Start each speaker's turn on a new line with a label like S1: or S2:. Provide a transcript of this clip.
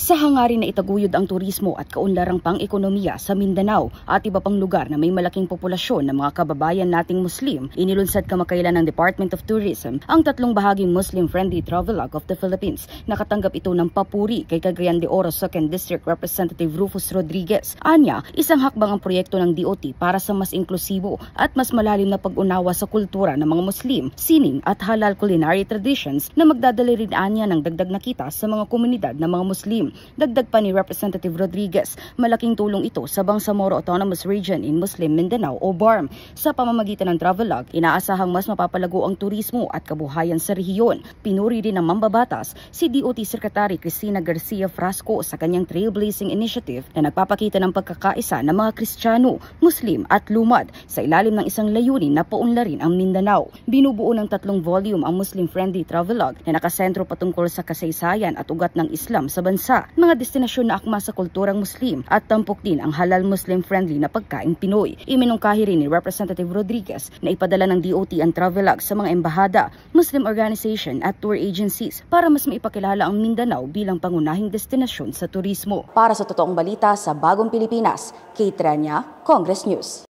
S1: Sa hangarin na itaguyod ang turismo at kaunlarang pang-ekonomiya sa Mindanao at iba pang lugar na may malaking populasyon ng mga kababayan nating Muslim, inilunsad kamakailan ng Department of Tourism ang tatlong bahaging Muslim-friendly travelogue of the Philippines. Nakatanggap ito ng papuri kay Cagayan de Oro 2nd District Representative Rufus Rodriguez. Anya, isang hakbang ang proyekto ng DOT para sa mas inklusibo at mas malalim na pag-unawa sa kultura ng mga Muslim, sining at halal culinary traditions na magdadala rin anya ng dagdag na kita sa mga komunidad ng mga Muslim. Dagdag pa ni Representative Rodriguez, malaking tulong ito sa Bangsamoro Autonomous Region in Muslim Mindanao o BARM. Sa pamamagitan ng travelogue, inaasahang mas mapapalago ang turismo at kabuhayan sa rehiyon. Pinuri rin ng mambabatas si DOT Secretary Cristina Garcia Frasco sa kanyang trailblazing initiative na nagpapakita ng pagkakaisa ng mga Kristiyano, Muslim at lumad sa ilalim ng isang layunin na paunlarin ang Mindanao. Binubuo ng 3 volume ang Muslim-friendly travelogue na nakasentro patungkol sa kasaysayan at ugat ng Islam sa bansa, mga destinasyon na akma sa kulturang Muslim at tampok din ang halal Muslim-friendly na pagkain Pinoy. Iminungkahi rin ni Representative Rodriguez na ipadala ng DOT ang travelogue sa mga embahada, Muslim organization at tour agencies para mas maipakilala ang Mindanao bilang pangunahing destinasyon sa turismo. Para sa totoong balita sa Bagong Pilipinas, Kate Rania, Congress News.